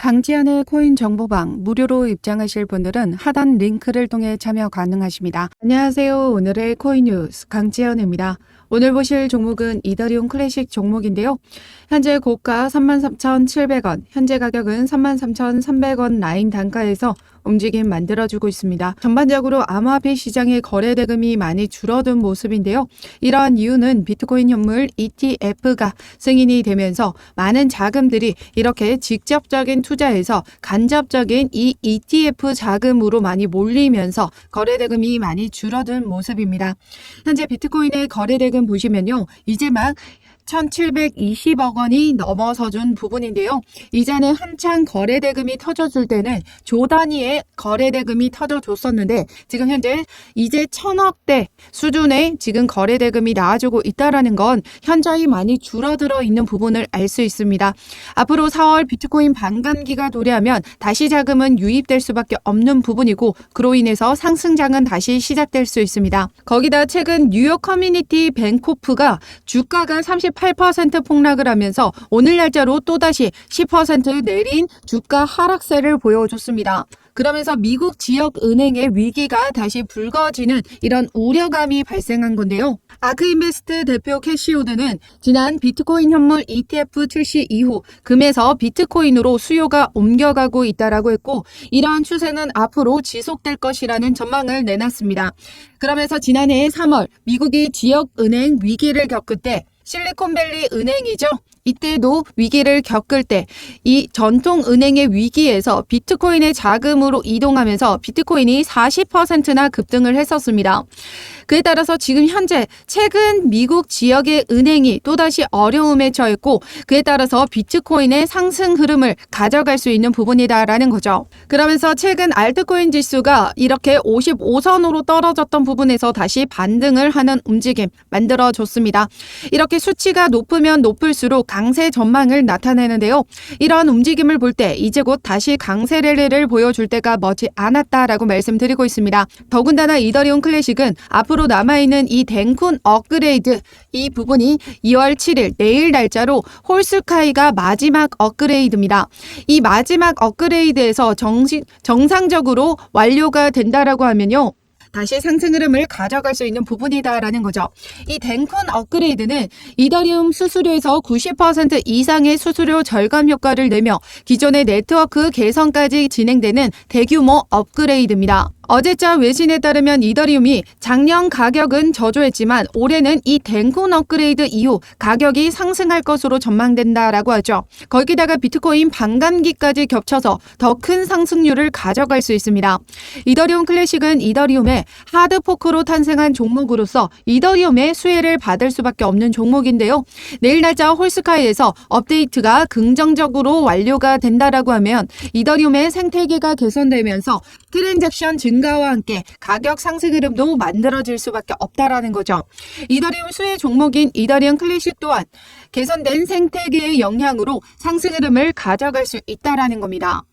강지한의 코인 정보방 무료로 입장하실 분들은 하단 링크를 통해 참여 가능하십니다. 안녕하세요. 오늘의 코인 뉴스 강지한입니다. 오늘 보실 종목은 이더리움 클래식 종목인데요. 현재 고가 33,700원, 현재 가격은 33,300원 라인 단가에서 움직임 만들어주고 있습니다. 전반적으로 암호화폐 시장의 거래 대금이 많이 줄어든 모습인데요. 이러한 이유는 비트코인 현물 ETF가 승인이 되면서 많은 자금들이 이렇게 직접적인 투자에서 간접적인 이 ETF 자금으로 많이 몰리면서 거래 대금이 많이 줄어든 모습입니다. 현재 비트코인의 거래 대금 보시면요. 이제 막 1,720억 원이 넘어서준 부분인데요. 이제는 한창 거래대금이 터져줄 때는 조 단위의 거래대금이 터져줬었는데 지금 현재 이제 1,000억대 수준의 지금 거래대금이 나와주고 있다는 건 현저히 많이 줄어들어 있는 부분을 알 수 있습니다. 앞으로 4월 비트코인 반감기가 도래하면 다시 자금은 유입될 수밖에 없는 부분이고 그로 인해서 상승장은 다시 시작될 수 있습니다. 거기다 최근 뉴욕 커뮤니티 뱅코프가 주가가 38% 폭락을 하면서 오늘 날짜로 또다시 10% 내린 주가 하락세를 보여줬습니다. 그러면서 미국 지역 은행의 위기가 다시 불거지는 이런 우려감이 발생한 건데요. 아크인베스트 대표 캐시우드는 지난 비트코인 현물 ETF 출시 이후 금에서 비트코인으로 수요가 옮겨가고 있다라고 했고 이러한 추세는 앞으로 지속될 것이라는 전망을 내놨습니다. 그러면서 지난해 3월 미국이 지역 은행 위기를 겪을 때 실리콘밸리 은행이죠. 이때도 위기를 겪을 때 이 전통 은행의 위기에서 비트코인의 자금으로 이동하면서 비트코인이 40%나 급등을 했었습니다. 그에 따라서 지금 현재 최근 미국 지역의 은행이 또다시 어려움에 처했고 그에 따라서 비트코인의 상승 흐름을 가져갈 수 있는 부분이다라는 거죠. 그러면서 최근 알트코인 지수가 이렇게 55선으로 떨어졌던 부분에서 다시 반등을 하는 움직임 만들어줬습니다. 이렇게 수치가 높으면 높을수록 강세 전망을 나타내는데요. 이러한 움직임을 볼 때 이제 곧 다시 강세 랠리를 보여줄 때가 머지 않았다라고 말씀드리고 있습니다. 더군다나 이더리움 클래식은 앞으로 남아있는 이 덴쿤 업그레이드 이 부분이 2월 7일 내일 날짜로 홀스카이가 마지막 업그레이드입니다. 이 마지막 업그레이드에서 정상적으로 완료가 된다라고 하면요. 다시 상승 흐름을 가져갈 수 있는 부분이다라는 거죠. 이 덴쿤 업그레이드는 이더리움 수수료에서 90% 이상의 수수료 절감 효과를 내며 기존의 네트워크 개선까지 진행되는 대규모 업그레이드입니다. 어제자 외신에 따르면 이더리움이 작년 가격은 저조했지만 올해는 이 덴쿤 업그레이드 이후 가격이 상승할 것으로 전망된다라고 하죠. 거기다가 비트코인 반감기까지 겹쳐서 더 큰 상승률을 가져갈 수 있습니다. 이더리움 클래식은 이더리움의 하드포크로 탄생한 종목으로서 이더리움의 수혜를 받을 수밖에 없는 종목인데요. 내일 날짜 홀스카이에서 업데이트가 긍정적으로 완료가 된다라고 하면 이더리움의 생태계가 개선되면서 트랜잭션 증가와 함께 가격 상승 흐름도 만들어질 수밖에 없다라는 거죠. 이더리움 수혜 종목인 이더리움 클래식 또한 개선된 생태계의 영향으로 상승 흐름을 가져갈 수 있다라는 겁니다.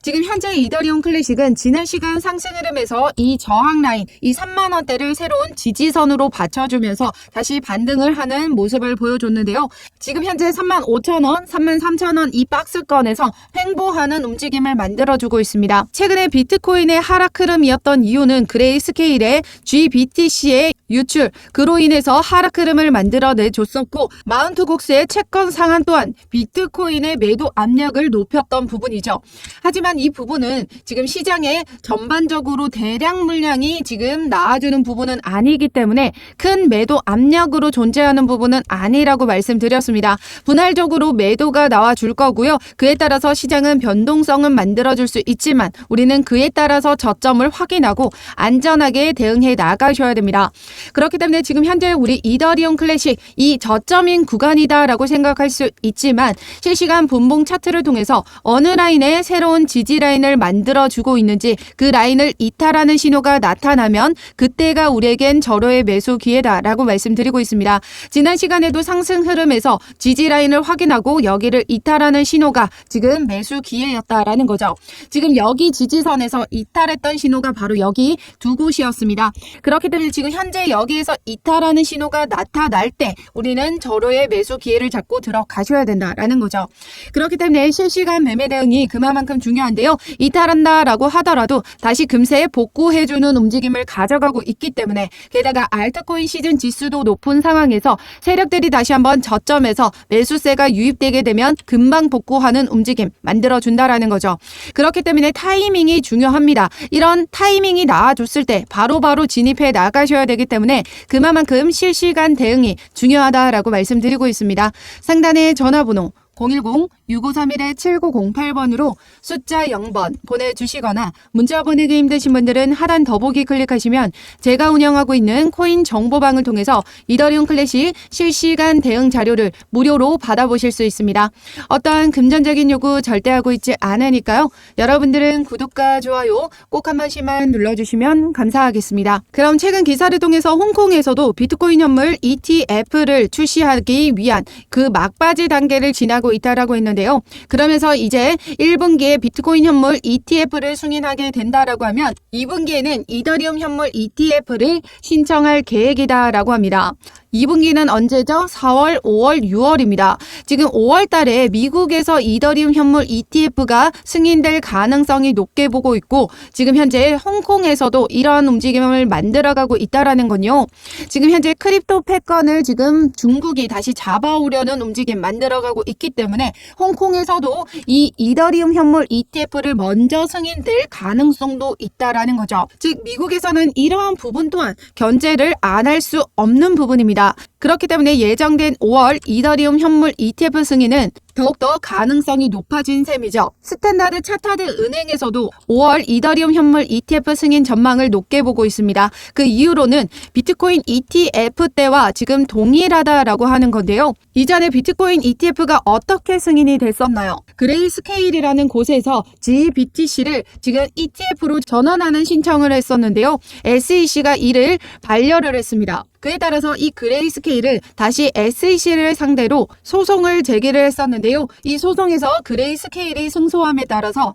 지금 현재 이더리움 클래식은 지난 시간 상승 흐름에서 이 저항 라인, 이 3만 원대를 새로운 지지선으로 받쳐주면서 다시 반등을 하는 모습을 보여줬는데요. 지금 현재 35,000원, 33,000원 이 박스권에서 횡보하는 움직임을 만들어주고 있습니다. 최근에 비트코인의 하락 흐름이었던 이유는 그레이스케일의 GBTC의 유출, 그로 인해서 하락 흐름을 만들어내줬었고 마운트 곡스의 채권 상한 또한 비트코인의 매도 압력을 높였던 부분이죠. 하지만 이 부분은 지금 시장에 전반적으로 대량 물량이 지금 나와주는 부분은 아니기 때문에 큰 매도 압력으로 존재하는 부분은 아니라고 말씀드렸습니다. 분할적으로 매도가 나와줄 거고요. 그에 따라서 시장은 변동성은 만들어줄 수 있지만 우리는 그에 따라서 저점을 확인하고 안전하게 대응해 나가셔야 됩니다. 그렇기 때문에 지금 현재 우리 이더리움 클래식 이 저점인 구간이다라고 생각할 수 있지만 실시간 분봉 차트를 통해서 어느 라인에 새로운 지지 라인을 만들어주고 있는지 그 라인을 이탈하는 신호가 나타나면 그때가 우리에겐 절호의 매수 기회다라고 말씀드리고 있습니다. 지난 시간에도 상승 흐름에서 지지 라인을 확인하고 여기를 이탈하는 신호가 지금 매수 기회였다라는 거죠. 지금 여기 지지선에서 이탈했던 신호가 바로 여기 두 곳이었습니다. 그렇기 때문에 지금 현재 만약에 여기에서 이탈하는 신호가 나타날 때 우리는 절호의 매수 기회를 잡고 들어가셔야 된다라는 거죠. 그렇기 때문에 실시간 매매 대응이 그만큼 중요한데요. 이탈한다라고 하더라도 다시 금세 복구해주는 움직임을 가져가고 있기 때문에, 게다가 알트코인 시즌 지수도 높은 상황에서 세력들이 다시 한번 저점에서 매수세가 유입되게 되면 금방 복구하는 움직임 만들어준다라는 거죠. 그렇기 때문에 타이밍이 중요합니다. 이런 타이밍이 나와줬을 때 바로바로 진입해 나가셔야 되기 때문에 그만큼 실시간 대응이 중요하다라고 말씀드리고 있습니다. 상단에 전화번호 010-6531-7908번으로 숫자 0번 보내주시거나 문자 보내기 힘드신 분들은 하단 더보기 클릭하시면 제가 운영하고 있는 코인 정보방을 통해서 이더리움 클래식 실시간 대응 자료를 무료로 받아보실 수 있습니다. 어떠한 금전적인 요구 절대 하고 있지 않으니까요. 여러분들은 구독과 좋아요 꼭 한 번씩만 눌러주시면 감사하겠습니다. 그럼 최근 기사를 통해서 홍콩에서도 비트코인 현물 ETF를 출시하기 위한 그 막바지 단계를 지나고 있다라고 했는데요. 그러면서 이제 1분기에 비트코인 현물 ETF를 승인하게 된다라고 하면 2분기에는 이더리움 현물 ETF를 신청할 계획이다라고 합니다. 2분기는 언제죠? 4월, 5월, 6월입니다. 지금 5월 달에 미국에서 이더리움 현물 ETF가 승인될 가능성이 높게 보고 있고, 지금 현재 홍콩에서도 이러한 움직임을 만들어가고 있다라는 건요. 지금 현재 크립토 패권을 지금 중국이 다시 잡아오려는 움직임 만들어가고 있기 때문에 홍콩에서도 이 이더리움 현물 ETF를 먼저 승인될 가능성도 있다라는 거죠. 즉 미국에서는 이러한 부분 또한 견제를 안 할 수 없는 부분입니다. 그렇기 때문에 예정된 5월 이더리움 현물 ETF 승인은 더욱더 가능성이 높아진 셈이죠. 스탠다드 차타드 은행에서도 5월 이더리움 현물 ETF 승인 전망을 높게 보고 있습니다. 그 이유로는 비트코인 ETF 때와 지금 동일하다라고 하는 건데요. 이전에 비트코인 ETF가 어떻게 승인이 됐었나요? 그레이스케일이라는 곳에서 GBTC를 지금 ETF로 전환하는 신청을 했었는데요. SEC가 이를 반려를 했습니다. 그에 따라서 이 그레이스케일은 다시 SEC를 상대로 소송을 제기를 했었는데요. 이 소송에서 그레이스케일이 승소함에 따라서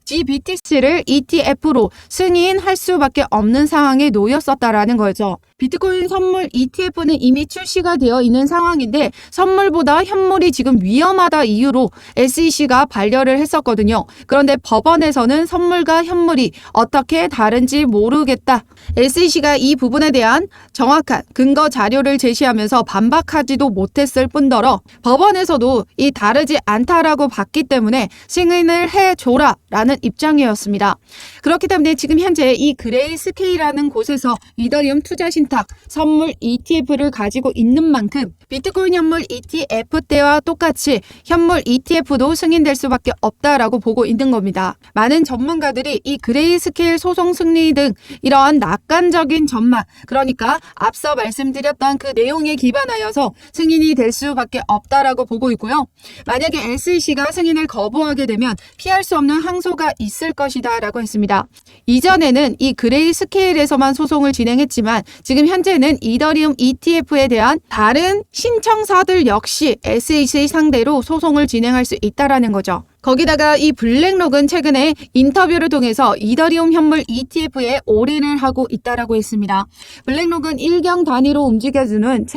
GBTC를 ETF로 승인할 수밖에 없는 상황에 놓였었다라는 거죠. 비트코인 선물 ETF는 이미 출시가 되어 있는 상황인데 선물보다 현물이 지금 위험하다 이유로 SEC가 반려를 했었거든요. 그런데 법원에서는 선물과 현물이 어떻게 다른지 모르겠다. SEC가 이 부분에 대한 정확한 근거 자료를 제시하면서 반박하지도 못했을 뿐더러 법원에서도 이 다르지 않다라고 봤기 때문에 승인을 해줘라 라는 입장이었습니다. 그렇기 때문에 지금 현재 이 그레이스케일이라는 곳에서 이더리움 투자 신탁 선물 ETF를 가지고 있는 만큼 비트코인 현물 ETF 때와 똑같이 현물 ETF도 승인될 수밖에 없다라고 보고 있는 겁니다. 많은 전문가들이 이 그레이스케일 소송 승리 등 이러한 낙관적인 전망, 그러니까 앞서 말씀드렸던 그 내용에 기반하여서 승인이 될 수밖에 없다라고 보고 있고요. 만약에 SEC가 승인을 거부하게 되면 피할 수 없는 항소가 있을 것이다 라고 했습니다. 이전에는 이 그레이스케일에서만 소송을 진행했지만 지금 현재는 이더리움 ETF에 대한 다른 신청사들 역시 SEC 상대로 소송을 진행할 수 있다라는 거죠. 거기다가 이 블랙록은 최근에 인터뷰를 통해서 이더리움 현물 ETF에 올인을 하고 있다라고 했습니다. 블랙록은 일경 단위로 움직여주는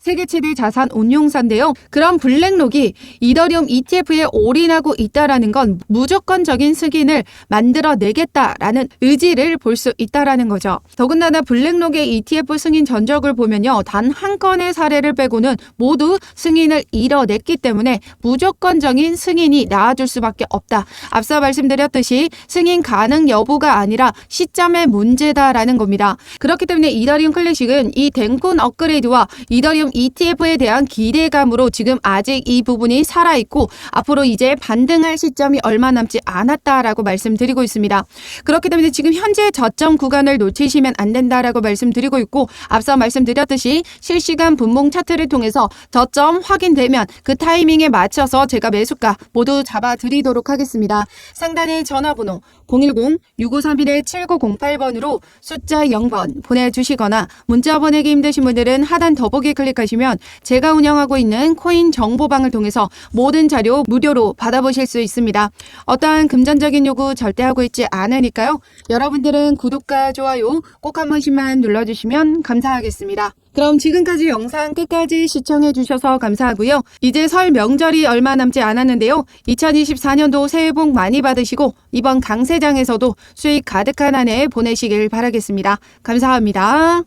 세계 최대 자산 운용사인데요. 그런 블랙록이 이더리움 ETF에 올인하고 있다라는 건 무조건적인 승인을 만들어내겠다라는 의지를 볼 수 있다라는 거죠. 더군다나 블랙록의 ETF 승인 전적을 보면요. 단 한 건의 사례를 빼고는 모두 승인을 이뤄냈기 때문에 무조건적인 승인이 나와줄 수밖에 없다. 앞서 말씀드렸듯이 승인 가능 여부가 아니라 시점의 문제다라는 겁니다. 그렇기 때문에 이더리움 클래식은 이 덴쿤 업그레이드와 이더리움 ETF에 대한 기대감으로 지금 아직 이 부분이 살아있고 앞으로 이제 반등할 시점이 얼마 남지 않았다라고 말씀드리고 있습니다. 그렇기 때문에 지금 현재 저점 구간을 놓치시면 안 된다라고 말씀드리고 있고 앞서 말씀드렸듯이 실시간 분봉 차트를 통해서 저점 확인되면 그 타이밍에 맞춰서 제가 매수가 모두 잡아 드리도록 하겠습니다. 상단의 전화번호 010-6531-7908번으로 숫자 0번 보내주시거나 문자 보내기 힘드신 분들은 하단 더보기 클릭하시면 제가 운영하고 있는 코인 정보방을 통해서 모든 자료 무료로 받아보실 수 있습니다. 어떠한 금전적인 요구 절대 하고 있지 않으니까요. 여러분들은 구독과 좋아요 꼭 한 번씩만 눌러주시면 감사하겠습니다. 그럼 지금까지 영상 끝까지 시청해 주셔서 감사하고요. 이제 설 명절이 얼마 남지 않았는데요. 2024년도 새해 복 많이 받으시고 이번 강세장에서도 수익 가득한 한 해 보내시길 바라겠습니다. 감사합니다.